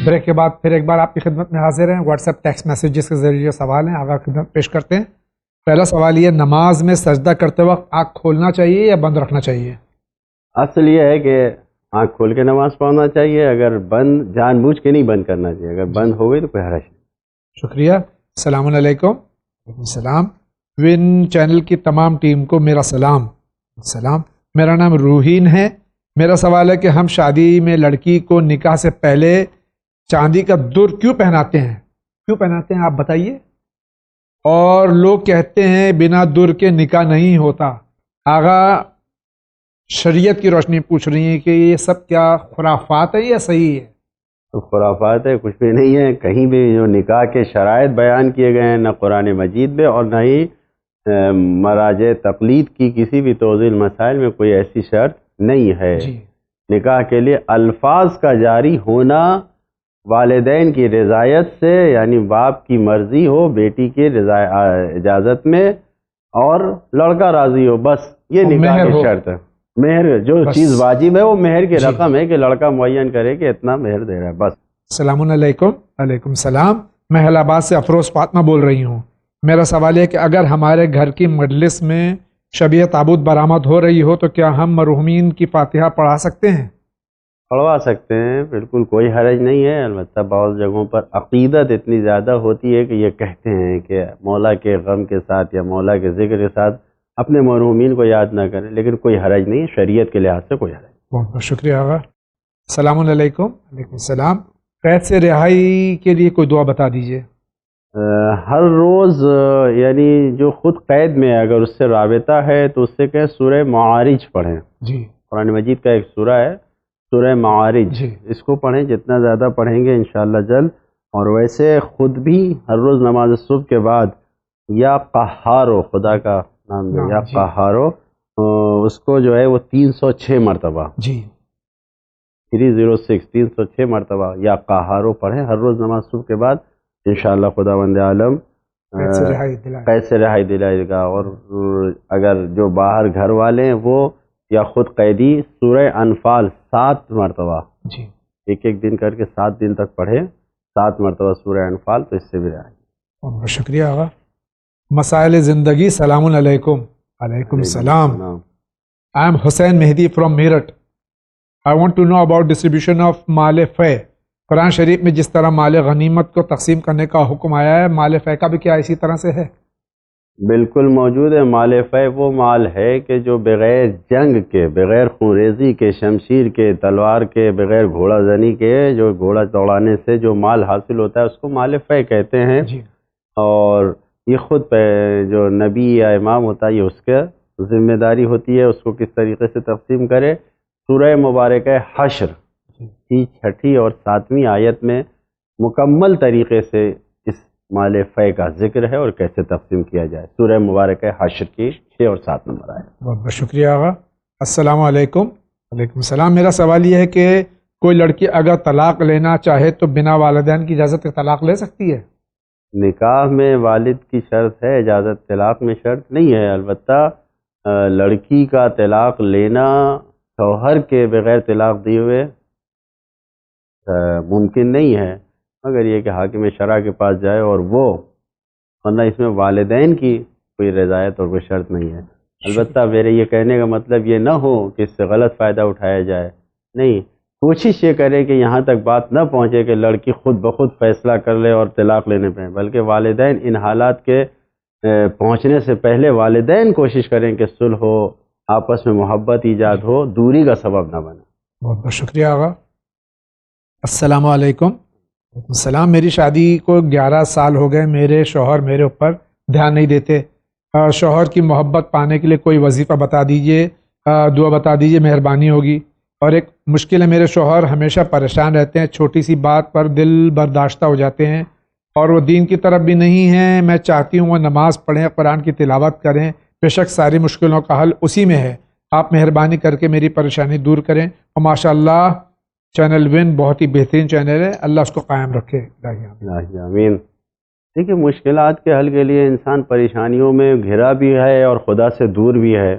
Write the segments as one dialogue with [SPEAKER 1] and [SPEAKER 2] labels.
[SPEAKER 1] Break کے بعد پھر ایک بار آپ کی خدمت میں حاضر ہیں. واٹس ایپ ٹیکسٹ میسیجز کے ذریعے سوال ہیں, آگاہ خدمت پیش کرتے ہیں. پہلا سوال یہ, نماز میں سجدہ کرتے وقت آنکھ کھولنا چاہیے یا بند رکھنا چاہیے؟
[SPEAKER 2] اصل یہ ہے کہ آنکھ کھول کے نماز پڑھنا چاہیے, اگر بند جان بوجھ کے نہیں بند کرنا چاہیے, اگر بند ہو گئی تو کوئی حرج نہیں.
[SPEAKER 1] شکریہ. السلام علیکم. وعلیکم السلام. ون چینل کی تمام ٹیم کو میرا سلام. السلام. میرا نام روحین ہے. میرا سوال ہے کہ ہم شادی میں لڑکی کو نکاح سے پہلے چاندی کا در کیوں پہناتے ہیں؟ کیوں پہناتے ہیں آپ بتائیے. اور لوگ کہتے ہیں بنا در کے نکاح نہیں ہوتا. آغا شریعت کی روشنی پوچھ رہی ہیں کہ یہ سب کیا خرافات ہے یا صحیح ہے؟
[SPEAKER 2] تو خرافات ہے, کچھ بھی نہیں ہے. کہیں بھی جو نکاح کے شرائط بیان کیے گئے ہیں, نہ قرآن مجید میں اور نہ ہی مراجع تقلید کی کسی بھی توضیح مسائل میں کوئی ایسی شرط نہیں ہے. نکاح کے لیے الفاظ کا جاری ہونا والدین کی رضایت سے, یعنی باپ کی مرضی ہو بیٹی کی اجازت میں, اور لڑکا راضی ہو, بس یہ نکاح کی شرط ہے. مہر جو چیز واجب ہے وہ مہر کی رقم ہے کہ لڑکا معین کرے کہ اتنا مہر دے رہا ہے, بس.
[SPEAKER 1] السلام علیکم. وعلیکم السلام. میں الہ آباد سے افروز فاطمہ بول رہی ہوں. میرا سوال ہے کہ اگر ہمارے گھر کی مجلس میں شبیہ تابوت برآمد ہو رہی ہو تو کیا ہم مرحومین کی فاتحہ پڑھا سکتے ہیں؟
[SPEAKER 2] پڑھوا سکتے ہیں, بالکل کوئی حرج نہیں ہے. البتہ بعض جگہوں پر عقیدت اتنی زیادہ ہوتی ہے کہ یہ کہتے ہیں کہ مولا کے غم کے ساتھ یا مولا کے ذکر کے ساتھ اپنے مرحومین کو یاد نہ کریں, لیکن کوئی حرج نہیں ہے, شریعت کے لحاظ سے کوئی حرج نہیں.
[SPEAKER 1] بہت بہت شکریہ آغا. السلام علیکم. وعلیکم السلام. قید سے رہائی کے لیے کوئی دعا بتا دیجیے.
[SPEAKER 2] ہر روز یعنی جو خود قید میں ہے اگر اس سے رابطہ ہے تو اس سے کہ سورہ معارج پڑھیں.
[SPEAKER 1] جی,
[SPEAKER 2] قرآن مجید کا ایک سورہ ہے سورہ معارج, اس کو پڑھیں, جتنا زیادہ پڑھیں گے انشاءاللہ جلد. اور ویسے خود بھی ہر روز نماز صبح کے بعد یا قہارو, خدا کا نام دے, یا قہارو, اس کو جو ہے وہ 306 مرتبہ,
[SPEAKER 1] جی
[SPEAKER 2] 306 306 مرتبہ یا قہارو پڑھیں ہر روز نماز صبح کے بعد. انشاءاللہ خداوند عالم قید سے رہائی دلائے گا. اور اگر جو باہر گھر والے ہیں وہ یا خود قیدی سورہ انفال 7 مرتبہ,
[SPEAKER 1] جی
[SPEAKER 2] ایک ایک دن کر کے 7 دن تک پڑھیں 7 مرتبہ سورہ انفال, تو اس سے بھی رہائی.
[SPEAKER 1] بہت شکریہ آغا. مسائل زندگی. السلام علیکم. وعلیکم السلام. I am Hussain Mehdi from Meerut. I want to know about distribution of مال فے. قرآن شریف میں جس طرح مال غنیمت کو تقسیم کرنے کا حکم آیا ہے, مال فے کا بھی کیا اسی طرح سے ہے؟
[SPEAKER 2] بالکل موجود ہے. مال فے وہ مال ہے کہ جو بغیر جنگ کے, بغیر خونریزی کے, شمشیر کے, تلوار کے, بغیر گھوڑا زنی کے, جو گھوڑا دوڑانے سے جو مال حاصل ہوتا ہے اس کو مال فے کہتے ہیں.
[SPEAKER 1] جی.
[SPEAKER 2] اور یہ خود جو نبی یا امام ہوتا ہے یہ اس کے ذمہ داری ہوتی ہے اس کو کس طریقے سے تقسیم کرے. سورہ مبارکہ حشر کی 6 اور 7ویں آیت میں مکمل طریقے سے اس مال فے کا ذکر ہے اور کیسے تقسیم کیا جائے. سورہ مبارکہ حشر کی 6 اور 7 نمبر آیت.
[SPEAKER 1] بہت بہت شکریہ آغا. السلام علیکم. وعلیکم السلام. میرا سوال یہ ہے کہ کوئی لڑکی اگر طلاق لینا چاہے تو بنا والدین کی اجازت کے طلاق لے سکتی ہے؟
[SPEAKER 2] نکاح میں والد کی شرط ہے, اجازت طلاق میں شرط نہیں ہے. البتہ لڑکی کا طلاق لینا شوہر کے بغیر طلاق دیے ہوئے ممکن نہیں ہے, مگر یہ کہ حاکم شرع کے پاس جائے اور وہ, ورنہ اس میں والدین کی کوئی رضایت اور کوئی شرط نہیں ہے. البتہ میرے یہ کہنے کا مطلب یہ نہ ہو کہ اس سے غلط فائدہ اٹھایا جائے, نہیں, کوشش یہ کرے کہ یہاں تک بات نہ پہنچے کہ لڑکی خود بخود فیصلہ کر لے اور طلاق لینے پہ, بلکہ والدین ان حالات کے پہنچنے سے پہلے والدین کوشش کریں کہ صلح ہو, آپس میں محبت ایجاد ہو, دوری کا سبب نہ بنے.
[SPEAKER 1] بہت بہت شکریہ آغا. السلام علیکم. وعلیکم السلام. میری شادی کو 11 سال ہو گئے. میرے شوہر میرے اوپر دھیان نہیں دیتے. شوہر کی محبت پانے کے لیے کوئی وظیفہ بتا دیجئے, دعا بتا دیجئے, مہربانی ہوگی. اور ایک مشکل ہے, میرے شوہر ہمیشہ پریشان رہتے ہیں, چھوٹی سی بات پر دل برداشتہ ہو جاتے ہیں, اور وہ دین کی طرف بھی نہیں ہیں. میں چاہتی ہوں وہ نماز پڑھیں, قرآن کی تلاوت کریں. بے شک ساری مشکلوں کا حل اسی میں ہے. آپ مہربانی کر کے میری پریشانی دور کریں. اور ماشاء اللہ چینل ون بہت ہی بہترین چینل ہے, اللہ اس کو قائم رکھے.
[SPEAKER 2] آمین. دیکھیے, مشکلات کے حل کے لیے انسان پریشانیوں میں گھرا بھی ہے اور خدا سے دور بھی ہے.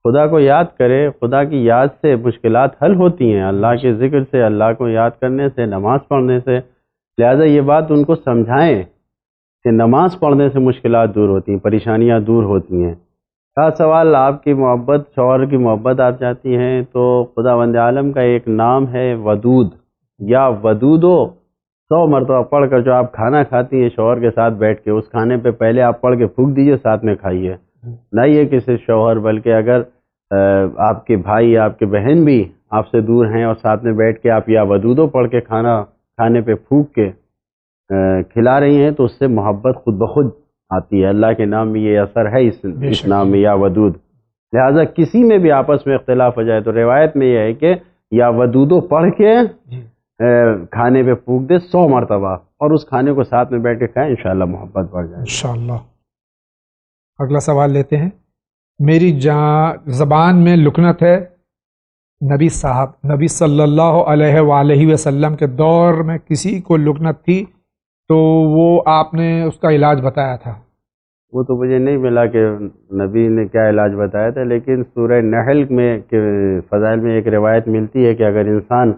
[SPEAKER 2] خدا کو یاد کرے. خدا کی یاد سے مشکلات حل ہوتی ہیں، اللہ کے ذکر سے، اللہ کو یاد کرنے سے، نماز پڑھنے سے. لہٰذا یہ بات ان کو سمجھائیں کہ نماز پڑھنے سے مشکلات دور ہوتی ہیں، پریشانیاں دور ہوتی ہیں. خاص سوال آپ کی محبت، شوہر کی محبت آپ چاہتی ہیں تو خداوند عالم کا ایک نام ہے ودود یا ودودو. 100 مرتبہ پڑھ کر جو آپ کھانا کھاتی ہیں شوہر کے ساتھ بیٹھ کے، اس کھانے پہ پہلے آپ پڑھ کے پھونک دیجئے، ساتھ میں کھائیے. نہ یہ کہ صرف شوہر، بلکہ اگر آپ کے بھائی، آپ کے بہن بھی آپ سے دور ہیں اور ساتھ میں بیٹھ کے آپ یا ودودو پڑھ کے کھانا کھانے پہ پھونک کے کھلا رہی ہیں تو اس سے محبت خود بخود آتی ہے. اللہ کے نام میں یہ اثر ہے اس نام میں یا ودود. لہٰذا کسی میں بھی آپس میں اختلاف ہو جائے تو روایت میں یہ ہے کہ یا ودودو پڑھ کے کھانے پہ پھونک دے 100 مرتبہ، اور اس کھانے کو ساتھ میں بیٹھ کے کھائیں، انشاءاللہ محبت بڑھ جائے.
[SPEAKER 1] انشاءاللہ. اگلا سوال لیتے ہیں. میری زبان میں لکنت ہے. نبی صلی اللہ علیہ وآلہ وسلم کے دور میں کسی کو لکنت تھی تو وہ آپ نے اس کا علاج بتایا تھا.
[SPEAKER 2] وہ تو مجھے نہیں ملا کہ نبی نے کیا علاج بتایا تھا، لیکن سورہ نحل میں کے فضائل میں ایک روایت ملتی ہے کہ اگر انسان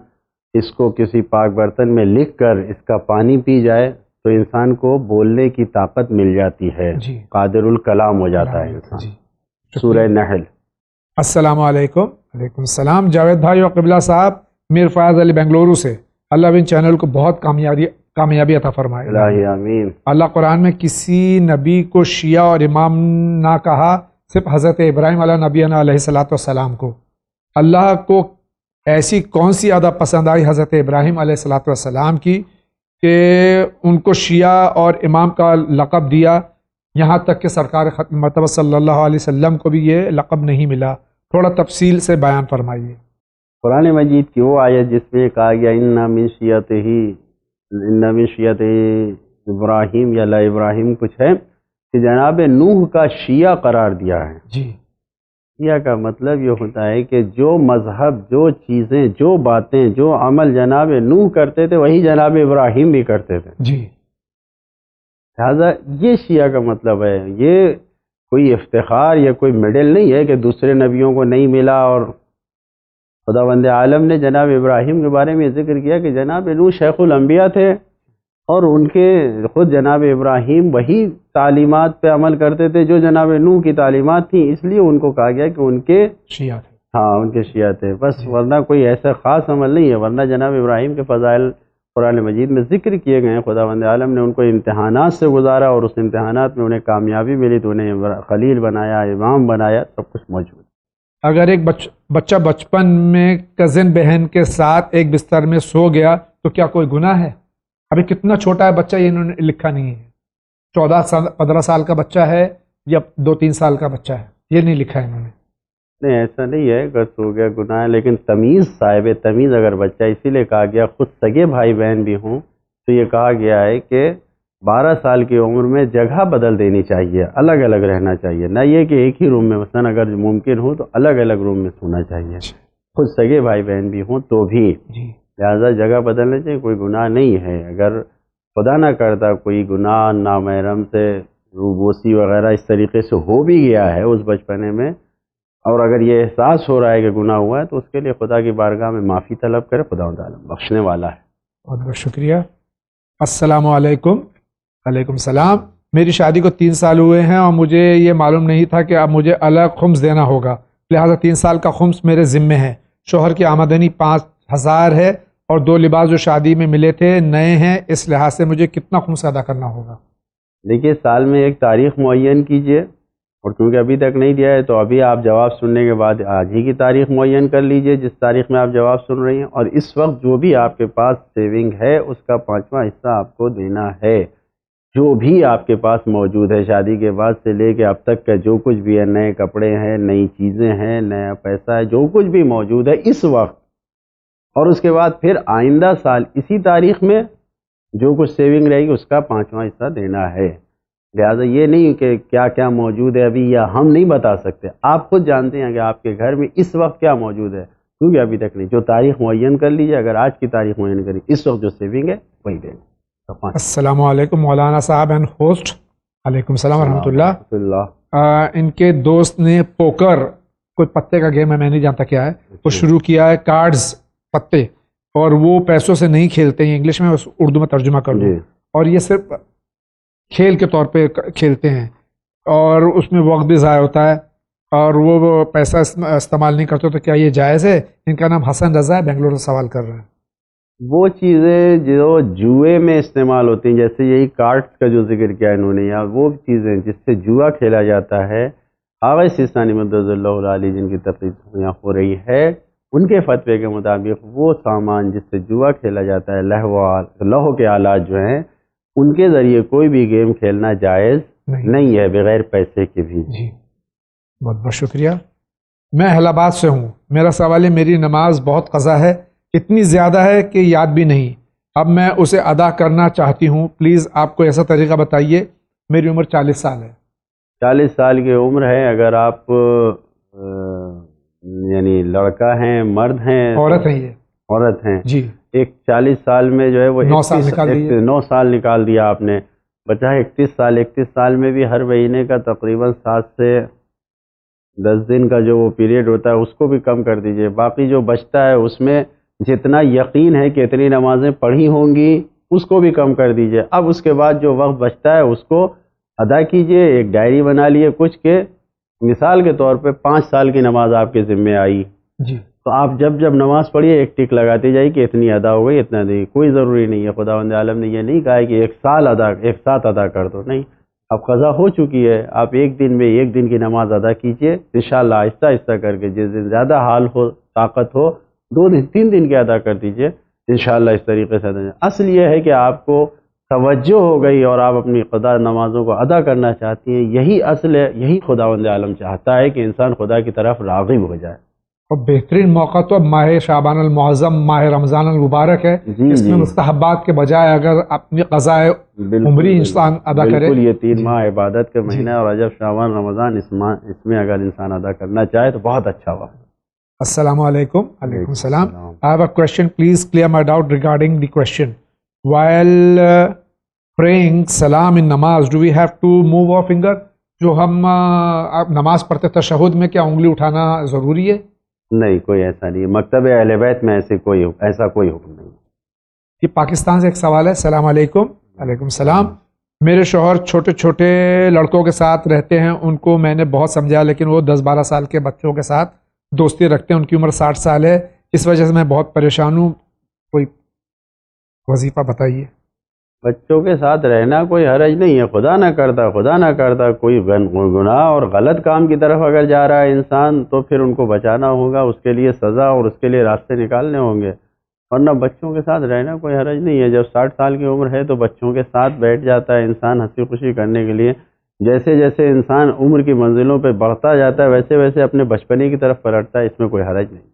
[SPEAKER 2] اس کو کسی پاک برتن میں لکھ کر اس کا پانی پی جائے تو انسان کو بولنے کی طاقت مل جاتی ہے،
[SPEAKER 1] جی،
[SPEAKER 2] قادر الکلام ہو جاتا ہے انسان.
[SPEAKER 1] جی.
[SPEAKER 2] سورہ نحل.
[SPEAKER 1] السلام علیکم. وعلیکم السلام. جاوید بھائی اور قبلہ صاحب، میر فیاض علی بنگلورو سے. اللہ ان چینل کو بہت کامیابی عطا فرمائے.
[SPEAKER 2] الہی آمین.
[SPEAKER 1] اللہ قرآن میں کسی نبی کو شیعہ اور امام نہ کہا، صرف حضرت ابراہیم علیہ نبینا علیہ الصلوۃ والسلام کو. اللہ کو ایسی کون سی عادت پسند آئی حضرت ابراہیم علیہ الصلوۃ والسلام کی کہ ان کو شیعہ اور امام کا لقب دیا، یہاں تک کہ سرکار ختم مرتبہ صلی اللہ علیہ وسلم کو بھی یہ لقب نہیں ملا؟ تھوڑا تفصیل سے بیان فرمائیے.
[SPEAKER 2] قرآن مجید کی وہ آیت جس میں کہا گیا ان من شیعتہ ابراہیم یا لا ابراہیم کچھ ہے، کہ جناب نوح کا شیعہ قرار دیا ہے.
[SPEAKER 1] جی.
[SPEAKER 2] شیعہ کا مطلب یہ ہوتا ہے کہ جو مذہب، جو چیزیں، جو باتیں، جو عمل جناب نوح کرتے تھے وہی جناب ابراہیم بھی کرتے تھے.
[SPEAKER 1] جی.
[SPEAKER 2] لہٰذا یہ شیعہ کا مطلب ہے. یہ کوئی افتخار یا کوئی میڈل نہیں ہے کہ دوسرے نبیوں کو نہیں ملا. اور خداوند عالم نے جناب ابراہیم کے بارے میں ذکر کیا کہ جناب نوح شیخ الانبیاء تھے، اور ان کے خود جناب ابراہیم وہی تعلیمات پہ عمل کرتے تھے جو جناب نوح کی تعلیمات تھیں، اس لیے ان کو کہا گیا کہ ان کے
[SPEAKER 1] شیعہ تھے.
[SPEAKER 2] ہاں، ان کے شیعہ تھے بس، ورنہ کوئی ایسا خاص عمل نہیں ہے. ورنہ جناب ابراہیم کے فضائل قرآن مجید میں ذکر کیے گئے ہیں. خداوند عالم نے ان کو امتحانات سے گزارا، اور اس امتحانات میں انہیں کامیابی ملی تو انہیں خلیل بنایا، امام بنایا، سب کچھ موجود.
[SPEAKER 1] اگر ایک بچہ بچپن میں کزن بہن کے ساتھ ایک بستر میں سو گیا تو کیا کوئی گناہ ہے؟ ابھی کتنا چھوٹا ہے بچہ، یہ انہوں نے لکھا نہیں ہے. 14 سال 15 سال کا بچہ ہے یا 2-3 سال کا بچہ ہے، یہ نہیں لکھا ہے انہوں نے.
[SPEAKER 2] نہیں، ایسا نہیں ہے اگر سو گیا گناہ ہے، لیکن تمیز، صاحب تمیز اگر بچہ، اسی لیے کہا گیا خود سگے بھائی بہن بھی ہوں تو یہ کہا گیا ہے کہ 12 سال کی عمر میں جگہ بدل دینی چاہیے، الگ الگ رہنا چاہیے. نہ یہ کہ ایک ہی روم میں، مثلا اگر ممکن ہو تو الگ الگ روم میں سونا چاہیے، خود سگے بھائی بہن بھی ہوں تو بھی. لہٰذا جگہ بدلنے چاہیے، کوئی گناہ نہیں ہے. اگر خدا نہ کرتا کوئی گناہ نامحرم سے روبوسی وغیرہ اس طریقے سے ہو بھی گیا ہے اس بچپنے میں، اور اگر یہ احساس ہو رہا ہے کہ گناہ ہوا ہے تو اس کے لیے خدا کی بارگاہ میں معافی طلب کرے، خدا تعالیٰ بخشنے والا ہے.
[SPEAKER 1] بہت بہت شکریہ. السلام علیکم. وعلیکم السلام. میری شادی کو 3 سال ہوئے ہیں اور مجھے یہ معلوم نہیں تھا کہ اب مجھے الگ خمس دینا ہوگا، لہٰذا 3 سال کا خمس میرے ذمے ہے. شوہر کی آمدنی 5000 ہے اور 2 لباس جو شادی میں ملے تھے نئے ہیں، اس لحاظ سے مجھے کتنا خمس ادا کرنا ہوگا؟
[SPEAKER 2] دیکھیے، سال میں ایک تاریخ معین کیجئے، اور کیونکہ ابھی تک نہیں دیا ہے تو ابھی آپ جواب سننے کے بعد آج ہی کی تاریخ معین کر لیجئے جس تاریخ میں آپ جواب سن رہی ہیں، اور اس وقت جو بھی آپ کے پاس سیونگ ہے اس کا 5واں حصہ آپ کو دینا ہے. جو بھی آپ کے پاس موجود ہے شادی کے بعد سے لے کے اب تک کا جو کچھ بھی ہے، نئے کپڑے ہیں، نئی چیزیں ہیں، نیا پیسہ ہے، جو کچھ بھی موجود ہے اس وقت، اور اس کے بعد پھر آئندہ سال اسی تاریخ میں جو کچھ سیونگ رہے گی اس کا 5واں حصہ دینا ہے. لہٰذا یہ نہیں کہ کیا کیا موجود ہے ابھی، یا ہم نہیں بتا سکتے، آپ خود جانتے ہیں کہ آپ کے گھر میں اس وقت کیا موجود ہے، کیونکہ ابھی تک نہیں. جو تاریخ معین کر لیجیے، اگر آج کی تاریخ معین کری، اس وقت جو سیونگ ہے وہی دیں.
[SPEAKER 1] السلام علیکم مولانا صاحب اینڈ ہوسٹ. علیکم السلام ورحمۃ اللہ. ان کے دوست نے پوکر کوئی پتے کا گیم ہے، میں نہیں جانتا کیا ہے، وہ شروع کیا ہے، کارڈز پتے، اور وہ پیسوں سے نہیں کھیلتے ہیں، انگلش میں اردو میں ترجمہ کر دوں، اور یہ صرف کھیل کے طور پہ کھیلتے ہیں، اور اس میں وقت بھی ضائع ہوتا ہے، اور وہ پیسہ استعمال نہیں کرتے، تو کیا یہ جائز ہے؟ ان کا نام حسن رضا ہے، بنگلور سے سوال کر رہے ہیں۔
[SPEAKER 2] وہ چیزیں جو جوئے میں استعمال ہوتی ہیں، جیسے یہی کارڈز کا جو ذکر کیا انہوں نے، یا وہ چیزیں جس سے جوا کھیلا جاتا ہے، آغا سیستانی مدد اللہ علیہ جن کی تقریر یہاں ہو رہی ہے، ان کے فتوے کے مطابق وہ سامان جس سے جوا کھیلا جاتا ہے، لہو کے آلات جو ہیں، ان کے ذریعے کوئی بھی گیم کھیلنا جائز نہیں ہے بغیر پیسے کے بھی۔
[SPEAKER 1] جی بہت بہت شکریہ۔ میں اہل آباد سے ہوں، میرا سوال ہے، میری نماز بہت قضا ہے، اتنی زیادہ ہے کہ یاد بھی نہیں، اب میں اسے ادا کرنا چاہتی ہوں، پلیز آپ کو ایسا طریقہ بتائیے، میری عمر 40 سال ہے۔
[SPEAKER 2] 40 سال کی عمر ہے، اگر آپ یعنی لڑکا ہیں، مرد ہیں،
[SPEAKER 1] عورت ہیں، یہ
[SPEAKER 2] عورت ہیں
[SPEAKER 1] جی،
[SPEAKER 2] ایک 40 سال میں جو ہے وہ
[SPEAKER 1] 9 سال نکال دیجیے،
[SPEAKER 2] 9 سال نکال دیا آپ نے، بچہ ہے 31 سال میں بھی ہر مہینے کا تقریباً 7 سے 10 دن کا جو وہ پیریڈ ہوتا ہے اس کو بھی کم کر دیجئے، باقی جو بچتا ہے اس میں جتنا یقین ہے کہ اتنی نمازیں پڑھی ہوں گی اس کو بھی کم کر دیجئے۔ اب اس کے بعد جو وقت بچتا ہے اس کو ادا کیجئے، ایک ڈائری بنا لیے کچھ کے، مثال کے طور پہ 5 سال کی نماز آپ کے ذمہ آئی
[SPEAKER 1] جی،
[SPEAKER 2] تو آپ جب نماز پڑھیے ایک ٹک لگاتے جائیے کہ اتنی ادا ہو گئی، اتنا نہیں، کوئی ضروری نہیں ہے، خداوند عالم نے یہ نہیں کہا ہے کہ ایک ساتھ ادا کر دو، نہیں، اب قضا ہو چکی ہے، آپ ایک دن میں ایک دن کی نماز ادا کیجئے، انشاءاللہ آہستہ آہستہ کر کے، جس دن زیادہ حال ہو، طاقت ہو، 2 دن 3 دن کے ادا کر دیجئے، انشاءاللہ اس طریقے سے ادا۔ اصل یہ ہے کہ آپ کو توجہ ہو گئی اور آپ اپنی قضا نمازوں کو ادا کرنا چاہتی ہیں، یہی اصل ہے، یہی خداوند عالم چاہتا ہے کہ انسان خدا کی طرف راغب ہو جائے۔
[SPEAKER 1] اور بہترین موقع تو ماہ شعبان المعظم، ماہ رمضان المبارک ہے، اس میں مستحبات کے بجائے اگر اپنی قضائے عمری انسان ادا کرے،
[SPEAKER 2] بالکل، یہ 3 ماہ عبادت کے مہینہ اور رجب شعبان رمضان، اس میں اگر انسان ادا کرنا چاہے تو بہت اچھا ہوا۔
[SPEAKER 1] السلام علیکم۔ علیکم السلام۔ I have a question, please clear my doubt regarding the question. While praying salam in namaz, do we have to move our finger? جو ہم نماز پڑھتے تشہد میں کیا انگلی اٹھانا ضروری ہے؟
[SPEAKER 2] نہیں، کوئی ایسا نہیں، مکتب اہل بیت میں ایسا کوئی حکم نہیں۔
[SPEAKER 1] یہ پاکستان سے ایک سوال ہے۔ السلام علیکم۔ علیکم السلام۔ میرے شوہر چھوٹے چھوٹے لڑکوں کے ساتھ رہتے ہیں، ان کو میں نے بہت سمجھا، لیکن وہ 10-12 سال کے بچوں کے ساتھ دوستی رکھتے ہیں، ان کی عمر 60 سال ہے، اس وجہ سے میں بہت پریشان ہوں، کوئی وظیفہ بتائیے۔
[SPEAKER 2] بچوں کے ساتھ رہنا کوئی حرج نہیں ہے، خدا نہ کرتا کوئی گناہ اور غلط کام کی طرف اگر جا رہا ہے انسان تو پھر ان کو بچانا ہوگا، اس کے لیے سزا اور اس کے لیے راستے نکالنے ہوں گے، ورنہ بچوں کے ساتھ رہنا کوئی حرج نہیں ہے۔ جب 60 سال کی عمر ہے تو بچوں کے ساتھ بیٹھ جاتا ہے انسان ہنسی خوشی کرنے کے لیے، جیسے جیسے انسان عمر کی منزلوں پہ بڑھتا جاتا ہے ویسے ویسے اپنے بچپنے کی طرف پلٹتا ہے، اس میں کوئی حرج نہیں۔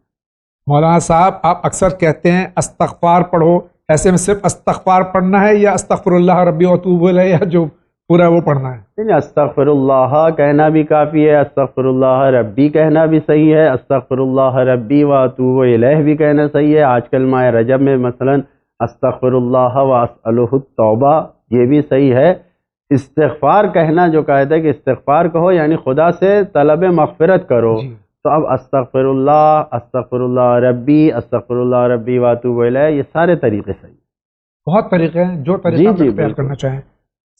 [SPEAKER 1] مولانا صاحب، آپ اکثر کہتے ہیں استغفار پڑھو، ایسے میں صرف استغفار پڑھنا ہے یا استغفر اللہ ربی واتوب الیہ، یا جو پورا وہ پڑھنا ہے؟
[SPEAKER 2] نہیں، استغفر اللہ کہنا بھی کافی ہے، استغفر اللہ ربی کہنا بھی صحیح ہے، استغفر اللہ ربی واتوب الیہ بھی کہنا صحیح ہے۔ آج کل ماہ رجب میں مثلا استغفر اللہ واسألہ التوبہ، یہ بھی صحیح ہے۔ استغفار کہنا جو کہتا ہے کہ استغفار کہو یعنی خدا سے طلب مغفرت کرو، تو اب استغفر اللہ ربی واتوب الیہ، یہ سارے طریقے صحیح،
[SPEAKER 1] بہت طریقے ہیں، جو طریقہ آپ اختیار کرنا چاہیں۔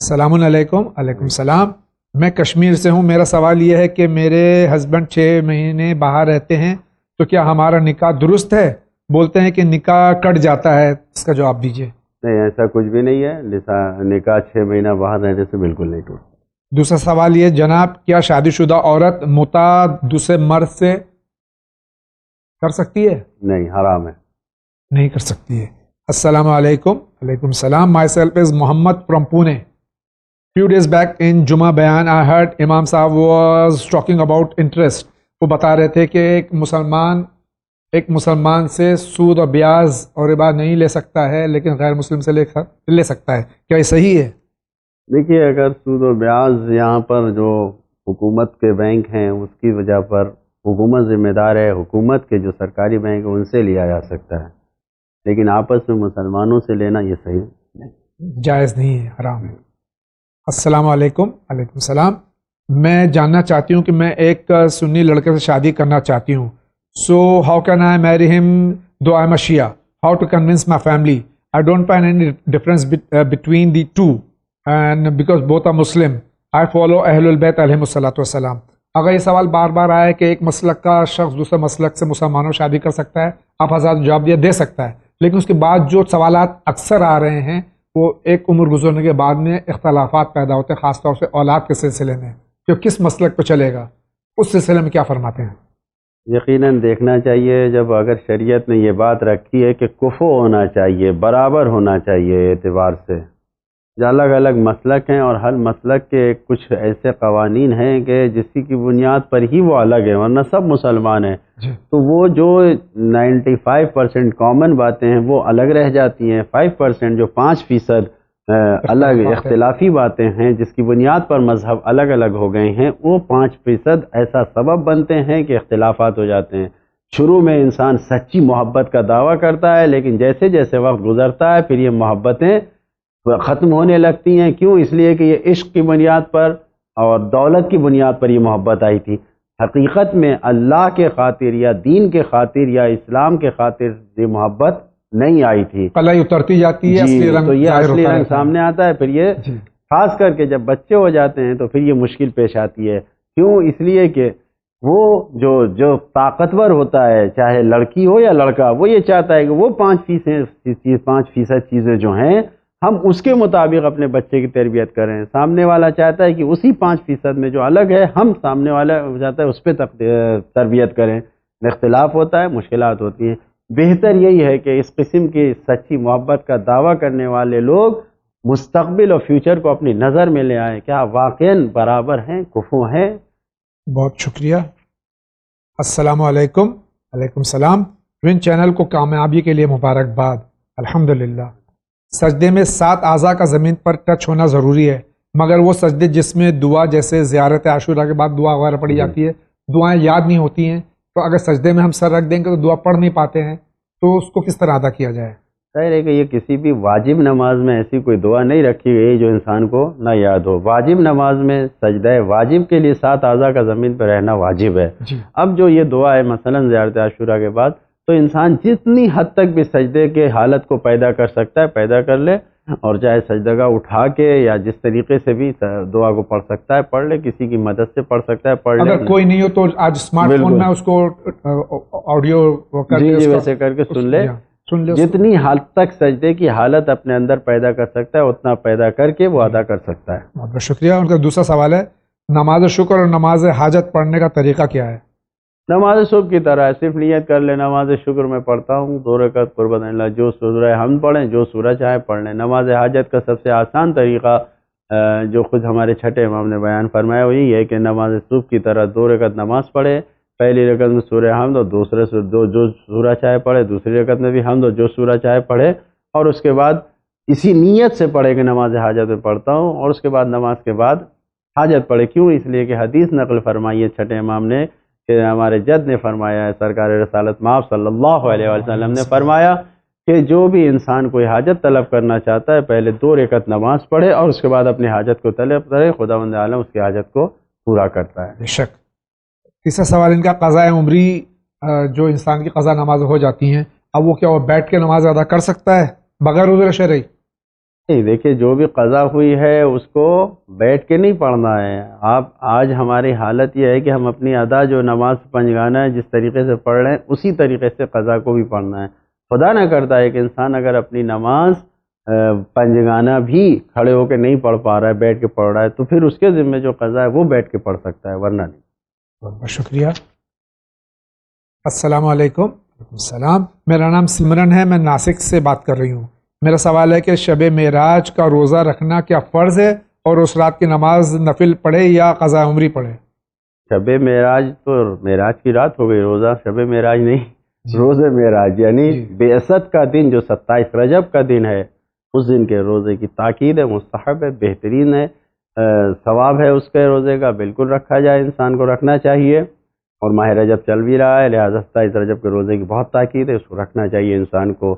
[SPEAKER 1] السلام علیکم۔ علیکم السلام۔ میں کشمیر سے ہوں، میرا سوال یہ ہے کہ میرے ہسبینڈ 6 مہینے باہر رہتے ہیں، تو کیا ہمارا نکاح درست ہے؟ بولتے ہیں کہ نکاح کٹ جاتا ہے، اس کا جواب دیجیے۔
[SPEAKER 2] نہیں، ایسا کچھ بھی نہیں ہے، نکاح 6 مہینہ باہر رہنے سے بالکل نہیں ٹوٹتا۔
[SPEAKER 1] دوسرا سوال یہ جناب، کیا شادی شدہ عورت متع دوسرے مرد سے کر سکتی ہے؟
[SPEAKER 2] نہیں، حرام ہے،
[SPEAKER 1] نہیں کر سکتی ہے۔ السلام علیکم۔ علیکم السلام۔ Myself is Muhammad from Pune. Few days back in جمعہ بیان آئی ہرڈ امام صاحب واز ٹاکنگ اباؤٹ انٹرسٹ، وہ بتا رہے تھے کہ ایک مسلمان سے سود اور بیاج اور ربا نہیں لے سکتا ہے، لیکن غیر مسلم سے لے سکتا ہے، کیا یہ صحیح ہے؟
[SPEAKER 2] دیکھیے، اگر سود و بیاج یہاں پر جو حکومت کے بینک ہیں اس کی وجہ پر حکومت ذمہ دار ہے، حکومت کے جو سرکاری بینک ہیں ان سے لیا جا سکتا ہے، لیکن آپس میں مسلمانوں سے لینا یہ صحیح نہیں،
[SPEAKER 1] جائز نہیں ہے، حرام ہے۔ السلام علیکم۔ علیکم السلام۔ میں جاننا چاہتی ہوں کہ میں ایک سنی لڑکے سے شادی کرنا چاہتی ہوں. So how can I marry him though I am a Shia? How to convince my family? I don't find any difference between the two and because both are Muslim. I follow اہل البیت علیہم الصلاۃ والسلام. اگر یہ سوال بار بار آئے کہ ایک مسلک کا شخص دوسرے مسلک سے مسلمانوں شادی کر سکتا ہے، آپ حضرات جواب دے سکتا ہے، لیکن اس کے بعد جو سوالات اکثر آ رہے ہیں وہ ایک عمر گزرنے کے بعد میں اختلافات پیدا ہوتے ہیں، خاص طور سے اولاد کے سلسلے میں کہ کس مسلک پہ چلے گا. اس سلسلے میں کیا فرماتے ہیں؟
[SPEAKER 2] یقیناً دیکھنا چاہیے، جب اگر شریعت نے یہ بات رکھی ہے کہ کفو ہونا چاہیے، برابر ہونا چاہیے اعتبار سے، جو الگ الگ مسلک ہیں اور ہر مسلک کے کچھ ایسے قوانین ہیں کہ جس کی بنیاد پر ہی وہ الگ ہیں، ورنہ سب مسلمان ہیں.
[SPEAKER 1] جی
[SPEAKER 2] تو وہ جو 95% کامن باتیں ہیں وہ الگ رہ جاتی ہیں. 5% جو 5% الگ اختلافی باتیں ہیں جس کی بنیاد پر مذہب الگ الگ ہو گئے ہیں، وہ 5% ایسا سبب بنتے ہیں کہ اختلافات ہو جاتے ہیں. شروع میں انسان سچی محبت کا دعویٰ کرتا ہے، لیکن جیسے جیسے وقت گزرتا ہے پھر یہ محبتیں ختم ہونے لگتی ہیں. کیوں؟ اس لیے کہ یہ عشق کی بنیاد پر اور دولت کی بنیاد پر یہ محبت آئی تھی. حقیقت میں اللہ کے خاطر یا دین کے خاطر یا اسلام کے خاطر یہ محبت نہیں آئی تھی.
[SPEAKER 1] کلائی اترتی جاتی ہے، اصلی رنگ
[SPEAKER 2] تو یہ
[SPEAKER 1] ظاہر
[SPEAKER 2] اصلی
[SPEAKER 1] ہوتا
[SPEAKER 2] رنگ
[SPEAKER 1] رہتا ہے.
[SPEAKER 2] سامنے آتا ہے. پھر یہ
[SPEAKER 1] جی
[SPEAKER 2] خاص کر کے جب بچے ہو جاتے ہیں تو پھر یہ مشکل پیش آتی ہے. کیوں؟ اس لیے کہ وہ جو طاقتور ہوتا ہے، چاہے لڑکی ہو یا لڑکا، وہ یہ چاہتا ہے کہ وہ 5% چیزیں جو ہیں ہم اس کے مطابق اپنے بچے کی تربیت کریں. سامنے والا چاہتا ہے کہ اسی 5% میں جو الگ ہے ہم سامنے والا چاہتا ہے اس پہ تربیت کریں. اختلاف ہوتا ہے، مشکلات ہوتی ہیں. بہتر یہی ہے کہ اس قسم کی سچی محبت کا دعویٰ کرنے والے لوگ مستقبل اور فیوچر کو اپنی نظر میں لے آئیں. کیا واقعاً برابر ہیں، کفو ہیں؟
[SPEAKER 1] بہت شکریہ. السلام علیکم. وعلیکم السلام. ٹوین چینل کو کامیابی کے لیے مبارکباد. الحمدللہ. سجدے میں 7 اعضاء کا زمین پر ٹچ ہونا ضروری ہے، مگر وہ سجدے جس میں دعا جیسے زیارت عاشورہ کے بعد دعا وغیرہ پڑھی جاتی ہے، دعائیں یاد نہیں ہوتی ہیں، تو اگر سجدے میں ہم سر رکھ دیں گے تو دعا پڑھ نہیں پاتے ہیں، تو اس کو کس طرح ادا کیا جائے؟
[SPEAKER 2] ظاہر ہے کہ یہ کسی بھی واجب نماز میں ایسی کوئی دعا نہیں رکھی گئی جو انسان کو نہ یاد ہو. واجب نماز میں سجدہ واجب کے لیے 7 اعضاء کا زمین پر رہنا واجب ہے.
[SPEAKER 1] جی
[SPEAKER 2] اب جو یہ دعا ہے مثلا زیارت عاشورہ کے بعد، تو انسان جتنی حد تک بھی سجدے کے حالت کو پیدا کر سکتا ہے پیدا کر لے، اور چاہے سجدگاہ اٹھا کے یا جس طریقے سے بھی دعا کو پڑھ سکتا ہے پڑھ لے، کسی کی مدد سے پڑھ سکتا ہے پڑھ لے.
[SPEAKER 1] اگر کوئی نہیں ہو تو آج اسمارٹ فون میں اس کو آڈیو
[SPEAKER 2] جی ویسے کر کے سن لے. جتنی حد تک سجدے کی حالت اپنے اندر پیدا کر سکتا ہے اتنا پیدا کر کے وہ ادا کر سکتا ہے.
[SPEAKER 1] بہت بہت شکریہ. ان کا دوسرا سوال ہے، نماز شکر اور نماز حاجت پڑھنے کا طریقہ کیا ہے؟
[SPEAKER 2] نماز صبح کی طرح صرف نیت کر لیں، نماز شکر میں پڑھتا ہوں 2 رکعت قربت اللہ، جو سورہ حمد پڑھیں، جو سورہ چاہے پڑھ لیں. نماز حاجت کا سب سے آسان طریقہ جو خود ہمارے چھٹے امام نے بیان فرمایا وہ یہی ہے کہ نماز صبح کی طرح 2 رکعت نماز پڑھے. پہلی رکعت میں سورہ حمد اور دوسرے جو سورہ چاہے پڑھے، دوسری رکعت میں بھی حمد اور جو سورہ چاہے پڑھے، اور اس کے بعد اسی نیت سے پڑھے کہ نماز حاجت میں پڑھتا ہوں، اور اس کے بعد نماز کے بعد حاجت پڑھے. کیوں؟ اس لیے کہ حدیث نقل فرمائی ہے چھٹے امام نے کہ ہمارے جد نے فرمایا ہے، سرکار رسالت مآب صلی اللہ علیہ وسلم نے فرمایا کہ جو بھی انسان کوئی حاجت طلب کرنا چاہتا ہے پہلے 2 رکعت نماز پڑھے اور اس کے بعد اپنی حاجت کو طلب کرے، خداوند عالم اس کی حاجت کو پورا کرتا ہے.
[SPEAKER 1] بے شک. تیسرا سوال ان کا، قضاء عمری جو انسان کی قضا نماز ہو جاتی ہیں، اب وہ کیا وہ بیٹھ کے نماز ادا کر سکتا ہے بغیر عذر شرعی؟
[SPEAKER 2] نہیں، دیکھیے جو بھی قضا ہوئی ہے اس کو بیٹھ کے نہیں پڑھنا ہے. آپ آج ہماری حالت یہ ہے کہ ہم اپنی ادا جو نماز پنجگانہ ہے جس طریقے سے پڑھ رہے ہیں اسی طریقے سے قضا کو بھی پڑھنا ہے. خدا نہ کرتا ہے کہ انسان اگر اپنی نماز پنجگانہ بھی کھڑے ہو کے نہیں پڑھ پا رہا ہے، بیٹھ کے پڑھ رہا ہے، تو پھر اس کے ذمہ جو قضا ہے وہ بیٹھ کے پڑھ سکتا ہے، ورنہ نہیں.
[SPEAKER 1] بہت بہت شکریہ. السلام علیکم. وعلیکم السلام. میرا نام سمرن ہے، میں ناسک سے بات کر رہی ہوں. میرا سوال ہے کہ شب معراج کا روزہ رکھنا کیا فرض ہے، اور اس رات کی نماز نفل پڑھے یا قضاء عمری پڑھے؟
[SPEAKER 2] شب معراج تو معراج کی رات ہو گئی، روزہ شب معراج نہیں. روز معراج یعنی بعثت کا دن جو 27 رجب کا دن ہے، اس دن کے روزے کی تاکید ہے، مستحب ہے، بہترین ہے، ثواب ہے اس کے روزے کا. بالکل رکھا جائے، انسان کو رکھنا چاہیے. اور ماہ رجب چل بھی رہا ہے، لہٰذا 27 رجب کے روزے کی بہت تاکید ہے، اس کو رکھنا چاہیے انسان کو.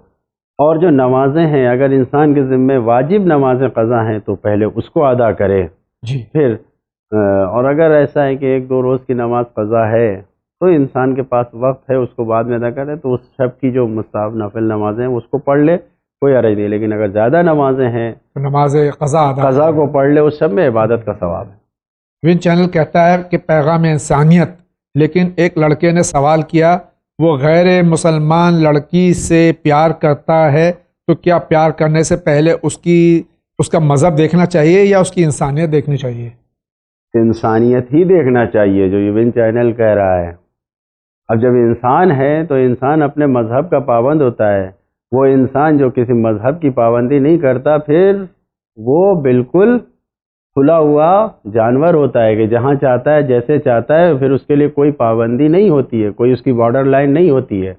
[SPEAKER 2] اور جو نمازیں ہیں، اگر انسان کے ذمہ واجب نمازیں قضا ہیں تو پہلے اس کو ادا کرے،
[SPEAKER 1] جی
[SPEAKER 2] پھر اور اگر ایسا ہے کہ 1-2 روز کی نماز قضا ہے تو انسان کے پاس وقت ہے اس کو بعد میں ادا کرے تو اس شب کی جو مستحب نفل نمازیں ہیں اس کو پڑھ لے، کوئی حرج نہیں. لیکن اگر زیادہ نمازیں ہیں
[SPEAKER 1] تو نماز
[SPEAKER 2] قضا کو پڑھ لے، اس شب میں عبادت کا ثواب ہے.
[SPEAKER 1] ون چینل کہتا ہے کہ پیغام انسانیت، لیکن ایک لڑکے نے سوال کیا وہ غیر مسلمان لڑکی سے پیار کرتا ہے تو کیا پیار کرنے سے پہلے اس کا مذہب دیکھنا چاہیے یا اس کی انسانیت دیکھنی چاہیے؟
[SPEAKER 2] انسانیت ہی دیکھنا چاہیے جو یہ ون چینل کہہ رہا ہے. اب جب انسان ہے تو انسان اپنے مذہب کا پابند ہوتا ہے. وہ انسان جو کسی مذہب کی پابندی نہیں کرتا پھر وہ بالکل کھلا ہوا جانور ہوتا ہے کہ جہاں چاہتا ہے جیسے چاہتا ہے، پھر اس کے لیے کوئی پابندی نہیں ہوتی ہے، کوئی اس کی بارڈر لائن نہیں ہوتی ہے.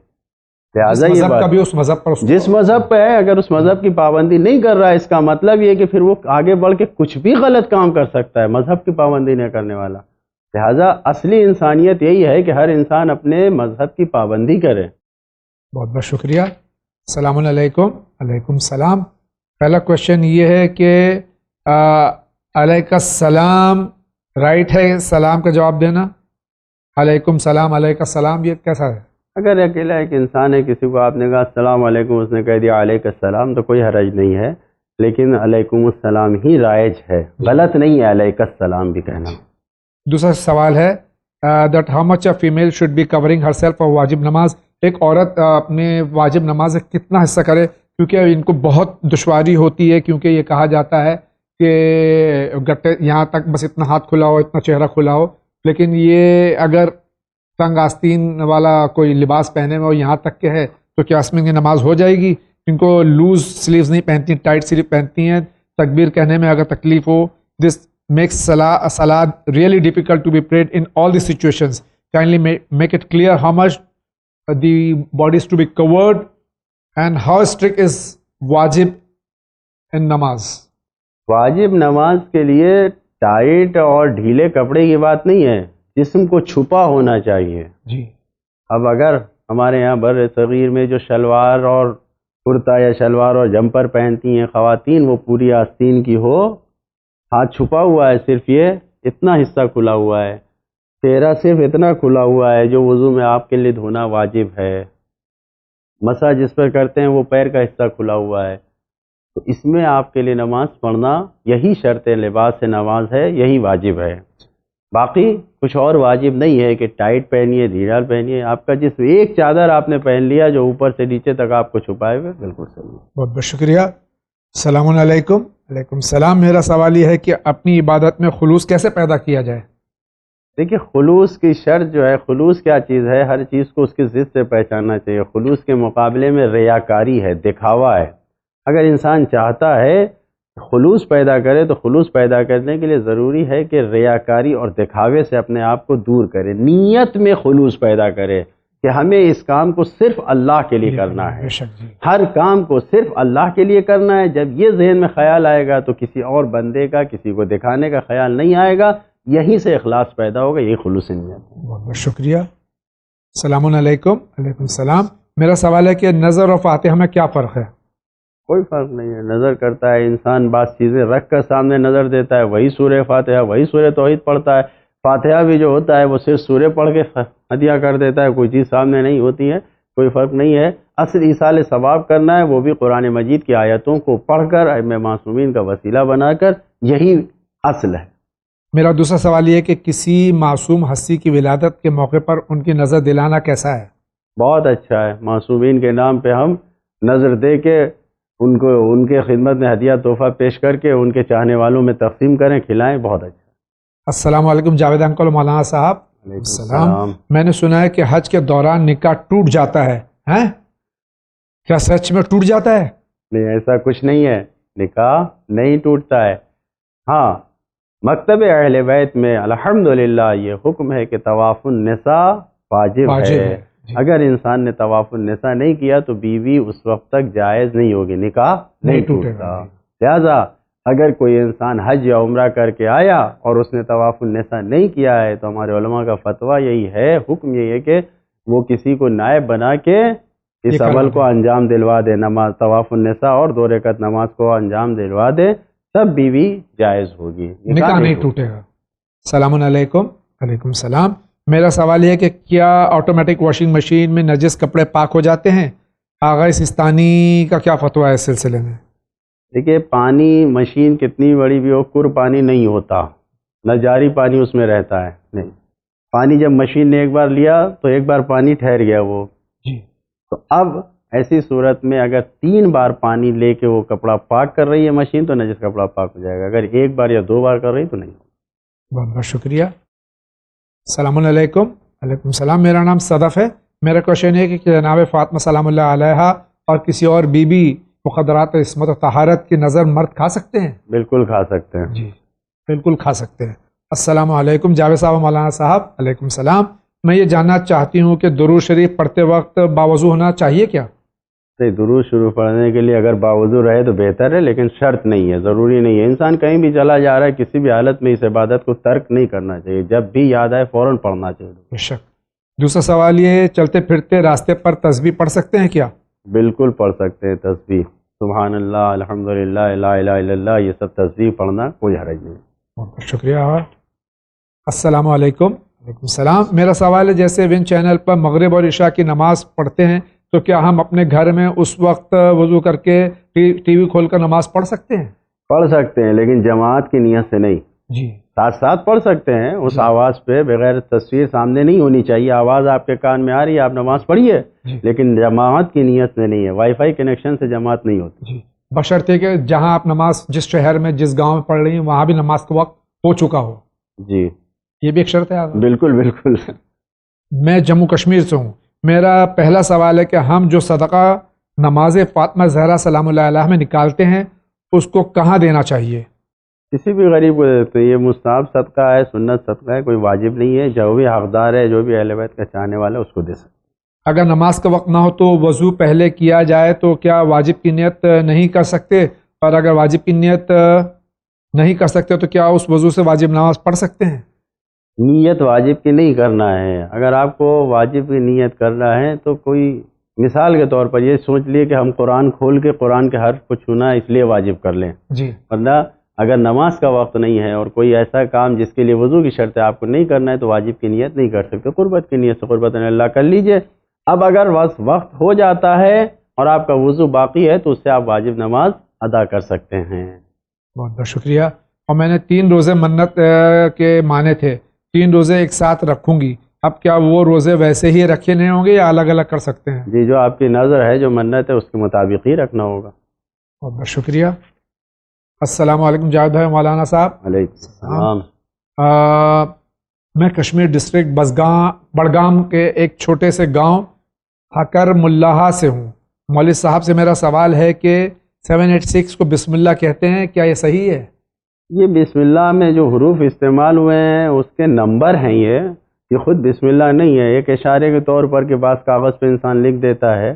[SPEAKER 2] لہٰذا یہ بات
[SPEAKER 1] اس مذہب پر
[SPEAKER 2] جس مذہب پہ ہے اگر اس مذہب کی پابندی نہیں کر رہا ہے، اس کا مطلب یہ کہ پھر وہ آگے بڑھ کے کچھ بھی غلط کام کر سکتا ہے مذہب کی پابندی نہیں کرنے والا. لہٰذا اصلی انسانیت یہی ہے کہ ہر انسان اپنے مذہب کی پابندی کرے.
[SPEAKER 1] بہت بہت شکریہ. السلام علیکم. وعلیکم السلام. پہلا کوشچن یہ ہے کہ علیکم السلام رائٹ ہے سلام کا جواب دینا؟ علیکم السلام، علیکم السلام، یہ کیسا ہے؟
[SPEAKER 2] اگر اکیلا ایک انسان ہے، کسی کو آپ نے کہا السلام علیکم، اس نے کہہ دیا علیکم السلام، تو کوئی حرج نہیں ہے، لیکن علیکم السلام ہی رائج ہے، غلط نہیں ہے علیکم السلام بھی کہنا.
[SPEAKER 1] دوسرا سوال ہے that how much a female should be covering her self for واجب نماز. ایک عورت اپنے واجب نماز کتنا حصہ کرے، کیونکہ ان کو بہت دشواری ہوتی ہے، کیونکہ یہ کہا جاتا ہے کہ گٹے یہاں تک بس اتنا ہاتھ کھلا ہو، اتنا چہرہ کھلا ہو، لیکن یہ اگر تنگ آستین والا کوئی لباس پہنے میں اور یہاں تک کے ہے تو کیا اس میں کی نماز ہو جائے گی؟ ان کو لوز سلیوز نہیں پہنتی، ٹائٹ سلیو پہنتی ہیں، تکبیر کہنے میں اگر تکلیف ہو. دس makes salah really difficult to be prayed in all the situations. Kindly make it clear how much the body is to be covered and how strict is wajib in namaz.
[SPEAKER 2] واجب نماز کے لیے ٹائٹ اور ڈھیلے کپڑے کی بات نہیں ہے، جسم کو چھپا ہونا چاہیے.
[SPEAKER 1] جی.
[SPEAKER 2] اب اگر ہمارے یہاں بر صغیر میں جو شلوار اور کرتا یا شلوار اور جمپر پہنتی ہیں خواتین، وہ پوری آستین کی ہو، ہاتھ چھپا ہوا ہے، صرف یہ اتنا حصہ کھلا ہوا ہے، چہرہ صرف اتنا کھلا ہوا ہے جو وضو میں آپ کے لیے دھونا واجب ہے، مسح جس پر کرتے ہیں وہ پیر کا حصہ کھلا ہوا ہے، تو اس میں آپ کے لیے نماز پڑھنا یہی شرط لباس نماز ہے، یہی واجب ہے. باقی کچھ اور واجب نہیں ہے کہ ٹائٹ پہنیے، ڈھیلا پہنیے. آپ کا جس ایک چادر آپ نے پہن لیا جو اوپر سے نیچے تک آپ کو چھپائے ہوئے، بالکل صحیح.
[SPEAKER 1] بہت بہت شکریہ. السلام علیکم. وعلیکم السلام. میرا سوال یہ ہے کہ اپنی عبادت میں خلوص کیسے پیدا کیا جائے؟
[SPEAKER 2] دیکھیے، خلوص کی شرط جو ہے، خلوص کیا چیز ہے، ہر چیز کو اس کی ضد سے پہچاننا چاہیے. خلوص کے مقابلے میں ریاکاری ہے، دکھاوا ہے. اگر انسان چاہتا ہے خلوص پیدا کرے تو خلوص پیدا کرنے کے لیے ضروری ہے کہ ریاکاری اور دکھاوے سے اپنے آپ کو دور کرے، نیت میں خلوص پیدا کرے کہ ہمیں اس کام کو صرف اللہ کے لیے کرنا ہے، ہر کام کو صرف اللہ کے لیے کرنا ہے. جب یہ ذہن میں خیال آئے گا تو کسی اور بندے کا، کسی کو دکھانے کا خیال نہیں آئے گا. یہیں سے اخلاص پیدا ہوگا، یہی خلوص نیت ہے.
[SPEAKER 1] بہت بہت شکریہ. السلام علیکم. وعلیکم السلام. میرا سوال ہے کہ نظر اور فاتحہ میں کیا فرق ہے؟
[SPEAKER 2] کوئی فرق نہیں ہے. نظر کرتا ہے انسان، بعض چیزیں رکھ کر سامنے نظر دیتا ہے، وہی سورہ فاتحہ، وہی سورہ توحید پڑھتا ہے. فاتحہ بھی جو ہوتا ہے وہ صرف سورہ پڑھ کے ہدیہ کر دیتا ہے، کوئی چیز سامنے نہیں ہوتی ہے. کوئی فرق نہیں ہے. اصل ایصال ثواب کرنا ہے، وہ بھی قرآن مجید کی آیتوں کو پڑھ کر ائمہ معصومین کا وسیلہ بنا کر، یہی اصل ہے.
[SPEAKER 1] میرا دوسرا سوال یہ ہے کہ کسی معصوم ہستی کی ولادت کے موقع پر ان کی نظر دلانا کیسا ہے؟
[SPEAKER 2] بہت اچھا ہے. معصومین کے نام پہ ہم نظر دے کے ان کو ان کے خدمت میں ہدیہ تحفہ پیش کر کے ان کے چاہنے والوں میں تقسیم کریں، کھلائیں، بہت اچھا.
[SPEAKER 1] السلام علیکم جاوید انکل، مولانا صاحب. السلام. میں نے سنا ہے کہ حج کے دوران نکاح ٹوٹ جاتا ہے، ہیں؟ کیا سچ میں ٹوٹ جاتا ہے؟
[SPEAKER 2] نہیں، ایسا کچھ نہیں ہے، نکاح نہیں ٹوٹتا ہے. ہاں، مکتب اہل بیت میں الحمدللہ یہ حکم ہے کہ طواف النساء واجب ہے. اگر انسان نے طواف النساء نہیں کیا تو بیوی اس وقت تک جائز نہیں ہوگی، نکاح نہیں ٹوٹتا. لہذا اگر کوئی انسان حج یا عمرہ کر کے آیا اور اس نے طواف النساء نہیں کیا ہے تو ہمارے علماء کا فتویٰ یہی ہے، حکم یہی ہے کہ وہ کسی کو نائب بنا کے اس عمل کو انجام دلوا دے، نماز طواف النساء اور 2 رکعت نماز کو انجام دلوا دے، تب بیوی جائز ہوگی،
[SPEAKER 1] نکاح نہیں ٹوٹے گا. السلام علیکم. وعلیکم السلام. میرا سوال یہ ہے کہ کیا آٹومیٹک واشنگ مشین میں نجس کپڑے پاک ہو جاتے ہیں؟ آغا سستانی کا کیا فتویٰ ہے اس سلسلے میں؟
[SPEAKER 2] دیکھیے پانی مشین کتنی بڑی بھی ہو کر پانی نہیں ہوتا، نہ جاری پانی اس میں رہتا ہے. نہیں، پانی جب مشین نے ایک بار لیا تو ایک بار پانی ٹھہر گیا وہ.
[SPEAKER 1] جی.
[SPEAKER 2] تو اب ایسی صورت میں اگر 3 بار پانی لے کے وہ کپڑا پاک کر رہی ہے مشین تو نجس کپڑا پاک ہو جائے گا. اگر ایک بار یا 2 بار کر رہی تو نہیں.
[SPEAKER 1] بہت بہت شکریہ. السلام علیکم. وعلیکم السلام. میرا نام صدف ہے. میرا کوشچن ہے کہ جناب فاطمہ سلام اللہ علیہا اور کسی اور بی بی مقدرات عصمت و طہارت کی نظر مرد کھا سکتے ہیں؟
[SPEAKER 2] بالکل کھا سکتے ہیں.
[SPEAKER 1] جی بالکل کھا سکتے ہیں. السلام علیکم جاوید صاحب مولانا صاحب. علیکم السلام. میں یہ جاننا چاہتی ہوں کہ درود شریف پڑھتے وقت باوضو ہونا چاہیے کیا؟
[SPEAKER 2] درود شروع پڑھنے کے لیے اگر باوضو رہے تو بہتر ہے، لیکن شرط نہیں ہے، ضروری نہیں ہے. انسان کہیں بھی چلا جا رہا ہے کسی بھی حالت میں اس عبادت کو ترک نہیں کرنا چاہیے، جب بھی یاد آئے فوراً پڑھنا چاہیے.
[SPEAKER 1] بے شک. دوسرا سوال یہ ہے چلتے پھرتے راستے پر تسبیح پڑھ سکتے ہیں کیا؟
[SPEAKER 2] بالکل پڑھ سکتے ہیں تسبیح. سبحان اللہ، الحمدللہ، لا الہ الا اللہ، یہ سب تسبیح پڑھنا کوئی حرج نہیں.
[SPEAKER 1] بہت شکریہ. السلام علیکم. وعلیکم السلام. میرا سوال ہے جیسے ون چینل پر مغرب اور عشاء کی نماز پڑھتے ہیں تو کیا ہم اپنے گھر میں اس وقت وضو کر کے ٹی وی کھول کر نماز پڑھ سکتے ہیں؟
[SPEAKER 2] پڑھ سکتے ہیں لیکن جماعت کی نیت سے نہیں.
[SPEAKER 1] جی.
[SPEAKER 2] ساتھ ساتھ پڑھ سکتے ہیں اس آواز پہ، بغیر تصویر سامنے نہیں ہونی چاہیے. آواز آپ کے کان میں آ رہی ہے، آپ نماز پڑھیے، لیکن جماعت کی نیت سے نہیں ہے. وائی فائی کنیکشن سے جماعت نہیں ہوتی.
[SPEAKER 1] جی. بشرطے کہ جہاں آپ نماز جس شہر میں جس گاؤں میں پڑھ رہی ہیں وہاں بھی نماز کا وقت ہو چکا ہو.
[SPEAKER 2] جی
[SPEAKER 1] یہ بھی ایک شرط ہے.
[SPEAKER 2] بالکل بالکل.
[SPEAKER 1] میں جموں کشمیر سے ہوں. میرا پہلا سوال ہے کہ ہم جو صدقہ نماز فاطمہ زہرا سلام اللہ علیہا میں نکالتے ہیں اس کو کہاں دینا چاہیے؟
[SPEAKER 2] کسی بھی غریب کو دیتے. یہ مستحب صدقہ ہے، سنت صدقہ ہے، کوئی واجب نہیں ہے. جو بھی حقدار ہے، جو بھی اہل بیت کا چاہنے والا ہے اس کو دے سکتے.
[SPEAKER 1] اگر نماز کا وقت نہ ہو تو وضو پہلے کیا جائے تو کیا واجب کی نیت نہیں کر سکتے؟ اور اگر واجب کی نیت نہیں کر سکتے تو کیا اس وضو سے واجب نماز پڑھ سکتے ہیں؟
[SPEAKER 2] نیت واجب کی نہیں کرنا ہے. اگر آپ کو واجب کی نیت کرنا ہے تو کوئی مثال کے طور پر یہ سوچ لیے کہ ہم قرآن کھول کے قرآن کے حرف کو چھونا اس لیے واجب کر لیں.
[SPEAKER 1] جی.
[SPEAKER 2] ورنہ اگر نماز کا وقت نہیں ہے اور کوئی ایسا کام جس کے لیے وضو کی شرط ہے آپ کو نہیں کرنا ہے تو واجب کی نیت نہیں کر سکتے. قربت کی نیت سے قربت اللہ کر لیجئے. اب اگر وقت ہو جاتا ہے اور آپ کا وضو باقی ہے تو اس سے آپ واجب نماز ادا کر سکتے ہیں.
[SPEAKER 1] بہت بہت شکریہ. اور میں نے 3 روزے منت کے مانے تھے، 3 روزے ایک ساتھ رکھوں گی. اب کیا وہ روزے ویسے ہی رکھے نہیں ہوں گے یا الگ الگ کر سکتے ہیں؟
[SPEAKER 2] جی جو آپ کی نظر ہے، جو منت ہے، اس کے مطابق ہی رکھنا ہوگا.
[SPEAKER 1] بہت بہت شکریہ. السلام علیکم جاوید بھائی مولانا صاحب.
[SPEAKER 2] علیکم السلام.
[SPEAKER 1] میں کشمیر ڈسٹرکٹ بڑگام کے ایک چھوٹے سے گاؤں حکر ملاحہ سے ہوں. مولوی صاحب سے میرا سوال ہے کہ 786 کو بسم اللہ کہتے ہیں، کیا یہ صحیح ہے؟
[SPEAKER 2] یہ بسم اللہ میں جو حروف استعمال ہوئے ہیں اس کے نمبر ہیں. یہ خود بسم اللہ نہیں ہے. ایک اشارے کے طور پر کہ بعض کاغذ پہ انسان لکھ دیتا ہے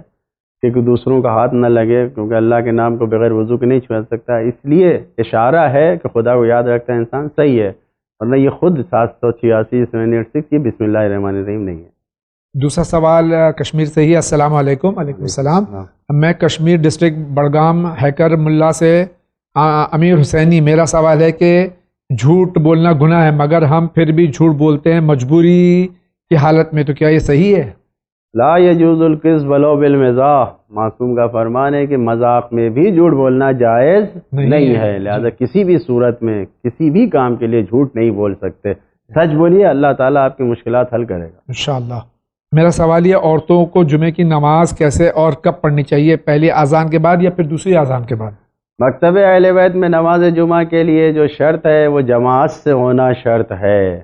[SPEAKER 2] کہ دوسروں کا ہاتھ نہ لگے، کیونکہ اللہ کے نام کو بغیر وضو کے نہیں چھو سکتا. اس لیے اشارہ ہے کہ خدا کو یاد رکھتا ہے انسان، صحیح ہے. ورنہ یہ خود 786 786 یہ بسم اللہ الرحمن الرحیم نہیں ہے.
[SPEAKER 1] دوسرا سوال کشمیر سے ہی. السلام علیکم. وعلیکم السلام. میں کشمیر ڈسٹرکٹ بڑگام حکر ملا سے امیر حسینی. میرا سوال ہے کہ جھوٹ بولنا گناہ ہے مگر ہم پھر بھی جھوٹ بولتے ہیں مجبوری کی حالت میں، تو کیا یہ صحیح ہے؟
[SPEAKER 2] لا یجوز الکذب ولو بالمزاح. معصوم کا فرمان ہے کہ مذاق میں بھی جھوٹ بولنا جائز نہیں ہے. لہذا کسی بھی صورت میں کسی بھی کام کے لیے جھوٹ نہیں بول سکتے. سچ بولیے، اللہ تعالیٰ آپ کی مشکلات حل کرے گا
[SPEAKER 1] انشاءاللہ. میرا سوال یہ عورتوں کو جمعے کی نماز کیسے اور کب پڑھنی چاہیے؟ پہلی اذان کے بعد یا پھر دوسری اذان کے بعد؟
[SPEAKER 2] مکتب اہل بیت میں نماز جمعہ کے لیے جو شرط ہے وہ جماعت سے ہونا شرط ہے.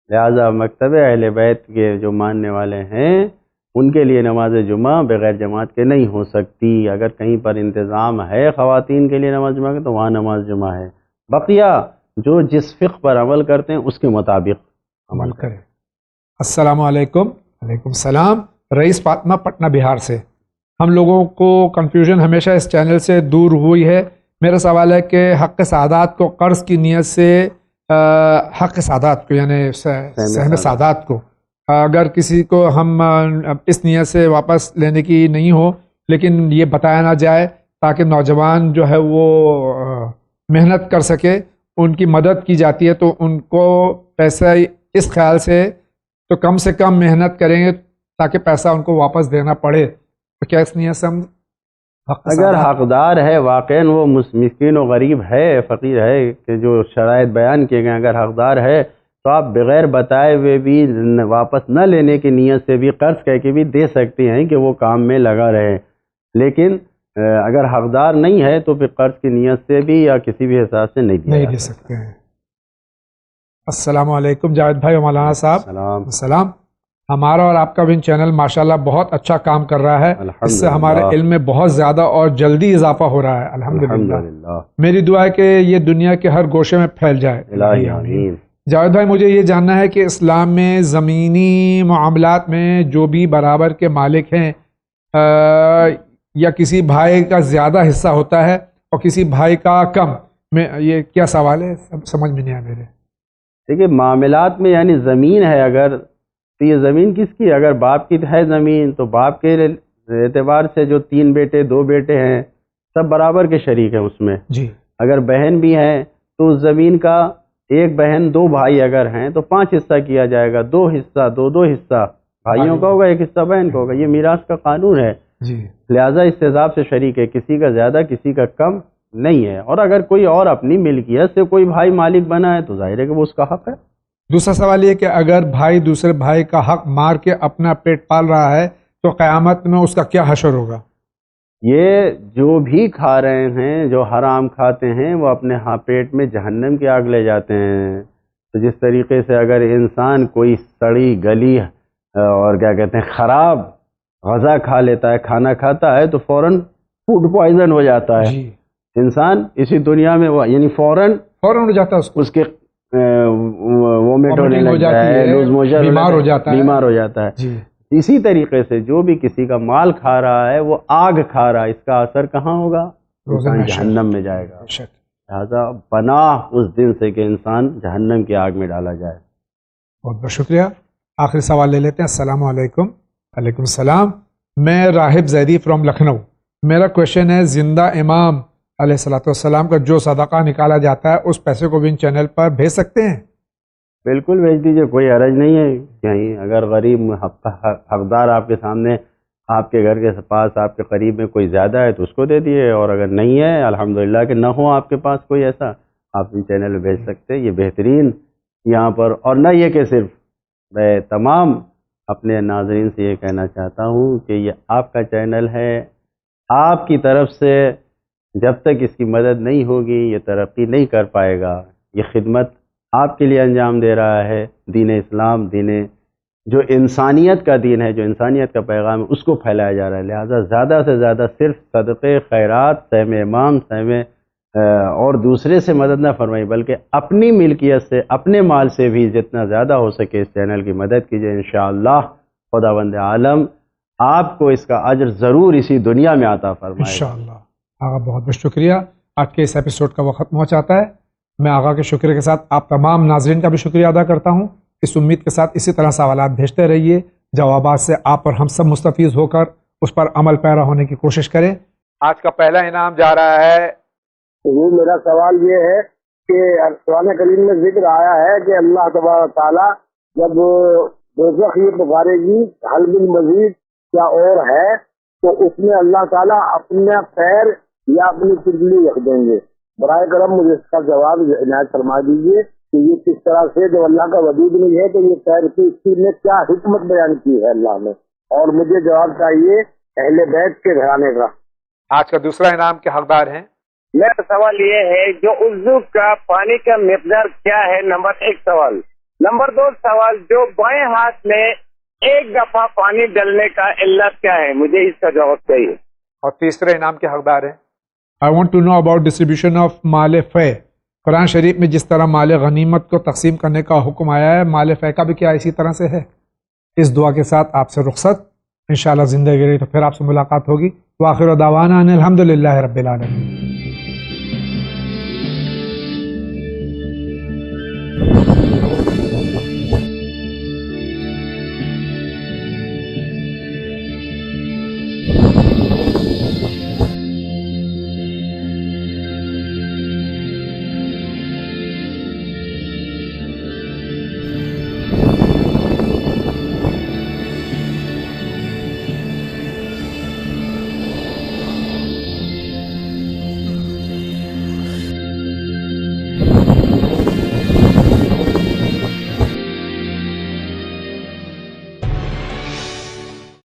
[SPEAKER 2] لہذا مکتب اہل بیت کے جو ماننے والے ہیں ان کے لیے نماز جمعہ بغیر جماعت کے نہیں ہو سکتی. اگر کہیں پر انتظام ہے خواتین کے لیے نماز جمعہ کا تو وہاں نماز جمعہ ہے. بقیہ جو جس فقہ پر عمل کرتے ہیں اس کے مطابق
[SPEAKER 1] عمل کریں. السلام علیکم. وعلیکم السلام. رئیس فاطمہ پٹنہ بہار سے. ہم لوگوں کو کنفیوژن ہمیشہ اس چینل سے دور ہوئی ہے. میرا سوال ہے کہ حق سعادات کو قرض کی نیت سے حق سعادات کو یعنی سہم سعادات کو اگر کسی کو ہم اس نیت سے واپس لینے کی نہیں ہو لیکن یہ بتایا نہ جائے تاکہ نوجوان جو ہے وہ محنت کر سکے ان کی مدد کی جاتی ہے تو ان کو پیسہ اس خیال سے کم محنت کریں گے تاکہ پیسہ ان کو واپس دینا پڑے، تو کیا اس نیت سے ہم
[SPEAKER 2] اگر حقدار ہے واقعاً وہ مسکین و غریب ہے، فقیر ہے، کہ جو شرائط بیان کیے گئے اگر حقدار ہے تو آپ بغیر بتائے ہوئے بھی واپس نہ لینے کی نیت سے بھی قرض کہہ کے بھی دے سکتے ہیں کہ وہ کام میں لگا رہے، لیکن اگر حقدار نہیں ہے تو پھر قرض کی نیت سے بھی یا کسی بھی حساب سے نہیں
[SPEAKER 1] دے سکتے ہیں۔ السلام علیکم جاوید بھائی و مولانا صاحب۔ السلام۔ ہمارا اور آپ کا بھی چینل ماشاءاللہ بہت اچھا کام کر رہا ہے، اس سے ہمارے علم میں بہت زیادہ اور جلدی اضافہ ہو رہا ہے، الحمدللہ۔ میری دعا ہے کہ یہ دنیا کے ہر گوشے میں پھیل جائے،
[SPEAKER 2] الہی آمین۔
[SPEAKER 1] جاوید بھائی مجھے یہ جاننا ہے کہ اسلام میں زمینی معاملات میں جو بھی برابر کے مالک ہیں یا کسی بھائی کا زیادہ حصہ ہوتا ہے اور کسی بھائی کا کم، میں یہ کیا سوال ہے، سمجھ میں نہیں آیا میرے۔
[SPEAKER 2] دیکھیے معاملات میں یعنی زمین ہے اگر تو یہ زمین کس کی؟ اگر باپ کی ہے زمین تو باپ کے اعتبار سے جو 3 بیٹے 2 بیٹے ہیں سب برابر کے شریک ہیں اس میں
[SPEAKER 1] جی۔
[SPEAKER 2] اگر بہن بھی ہیں تو اس زمین کا ایک بہن 2 بھائی اگر ہیں تو 5 حصہ کیا جائے گا، 2 حصہ 2 حصہ بھائیوں کا ہوگا، 1 حصہ بہن کا ہوگا، یہ میراث کا قانون ہے
[SPEAKER 1] جی۔
[SPEAKER 2] لہٰذا اس حساب سے شریک ہے، کسی کا زیادہ کسی کا کم نہیں ہے، اور اگر کوئی اور اپنی ملکیت سے کوئی بھائی مالک بنا ہے تو ظاہر ہے کہ وہ اس کا حق ہے۔
[SPEAKER 1] دوسرا سوال یہ کہ اگر بھائی دوسرے بھائی کا حق مار کے اپنا پیٹ پال رہا ہے تو قیامت میں اس کا کیا حشر ہوگا؟
[SPEAKER 2] یہ جو بھی کھا رہے ہیں، جو حرام کھاتے ہیں، وہ اپنے پیٹ میں جہنم کی آگ لے جاتے ہیں۔ تو جس طریقے سے اگر انسان کوئی سڑی گلی اور کیا کہتے ہیں خراب غذا کھا لیتا ہے، کھانا کھاتا ہے تو فوراً فوڈ پوائزن ہو جاتا ہے
[SPEAKER 1] جی۔
[SPEAKER 2] انسان اسی دنیا میں یعنی فوراً
[SPEAKER 1] ہو جاتا ہے،
[SPEAKER 2] اس کے وومٹ ہونے لگ جاتا ہے، لوز موشن بیمار ہو جاتا ہے۔
[SPEAKER 1] جی۔
[SPEAKER 2] اسی طریقے سے جو بھی کسی کا مال کھا رہا ہے وہ آگ کھا رہا ہے، اس کا اثر کہاں ہوگا؟ انسان جہنم میں جائے گا۔ لہٰذا پناہ اس دن سے کہ انسان جہنم کی آگ میں ڈالا جائے۔
[SPEAKER 1] بہت بہت شکریہ۔ آخری سوال لے لیتے ہیں۔ السلام علیکم۔ وعلیکم السلام۔ میں راہب زیدی فرام لکھنؤ۔ میرا کویشچن ہے، زندہ امام علیہ الصلوۃ والسلام کا جو صدقہ نکالا جاتا ہے اس پیسے کو بھی ان چینل پر بھیج سکتے ہیں؟
[SPEAKER 2] بالکل بھیج دیجیے، کوئی حرج نہیں ہے۔ کہیں اگر غریب حقدار آپ کے سامنے، آپ کے گھر کے پاس، آپ کے قریب میں کوئی زیادہ ہے تو اس کو دے دیے، اور اگر نہیں ہے الحمدللہ کہ نہ ہو آپ کے پاس کوئی ایسا، آپ ان چینل میں بھیج سکتے ہیں۔ یہ بہترین یہاں پر، اور نہ یہ کہ صرف میں تمام اپنے ناظرین سے یہ کہنا چاہتا ہوں کہ یہ آپ کا چینل ہے، آپ کی طرف سے جب تک اس کی مدد نہیں ہوگی یہ ترقی نہیں کر پائے گا۔ یہ خدمت آپ کے لیے انجام دے رہا ہے، دین اسلام، دین جو انسانیت کا دین ہے، جو انسانیت کا پیغام ہے، اس کو پھیلایا جا رہا ہے۔ لہٰذا زیادہ سے زیادہ صرف صدقے، خیرات، سہم امام، اور دوسرے سے مدد نہ فرمائی، بلکہ اپنی ملکیت سے، اپنے مال سے بھی جتنا زیادہ ہو سکے اس چینل کی مدد کیجیے۔ انشاءاللہ خداوند عالم آپ کو اس کا اجر ضرور اسی دنیا میں عطا فرمائے۔
[SPEAKER 1] انشاءاللہ۔ آقا بہت بہت شکریہ۔ آج کے اس ایپیسوڈ کا وقت پہنچ آتا ہے۔ میں آقا کے شکریہ کے ساتھ آپ تمام ناظرین کا بھی شکریہ ادا کرتا ہوں۔ اس امید کے ساتھ اسی طرح سوالات بھیجتے رہیے، جوابات سے آپ اور ہم سب مستفیض ہو کر اس پر عمل پیرا ہونے کی کوشش کریں۔ آج کا پہلا انعام جا رہا ہے۔
[SPEAKER 3] میرا سوال یہ ہے کہ قرآن کریم میں ذکر آیا ہے کہ اللہ تبارک تعالیٰ جب دوزخ یہ پکارے گی حل بالمزید کیا اور ہے، تو اس میں اللہ تعالیٰ اپنا پیر یا اپنی پنڈلی رکھ دیں گے۔ برائے کرم مجھے اس کا جواب عنایت فرما دیجیے کہ یہ کس طرح سے، جب اللہ کا وجود نہیں ہے تو یہ پیر کی اس میں کیا حکمت بیان کی ہے اللہ نے، اور مجھے جواب چاہیے اہل بیت کے گھرانے کا۔
[SPEAKER 1] آج کا دوسرا انعام کے حقدار ہیں۔
[SPEAKER 3] میرا سوال یہ ہے جو وضو کا پانی کا مقدار کیا ہے، نمبر 1 سوال۔ نمبر 2 سوال، جو بائیں ہاتھ میں ایک دفعہ پانی ڈلنے کا علت کیا ہے، مجھے اس کا جواب چاہیے۔
[SPEAKER 1] اور تیسرے انعام کے حقدار ہیں۔ I want to know about distribution of مال فے۔ قرآن شریف میں جس طرح مال غنیمت کو تقسیم کرنے کا حکم آیا ہے، مال فے کا بھی کیا اسی طرح سے ہے؟ اس دعا کے ساتھ آپ سے رخصت، انشاءاللہ زندگی رہی تو پھر آپ سے ملاقات ہوگی۔ وآخر دعوانا ان الحمدللہ رب العالمین۔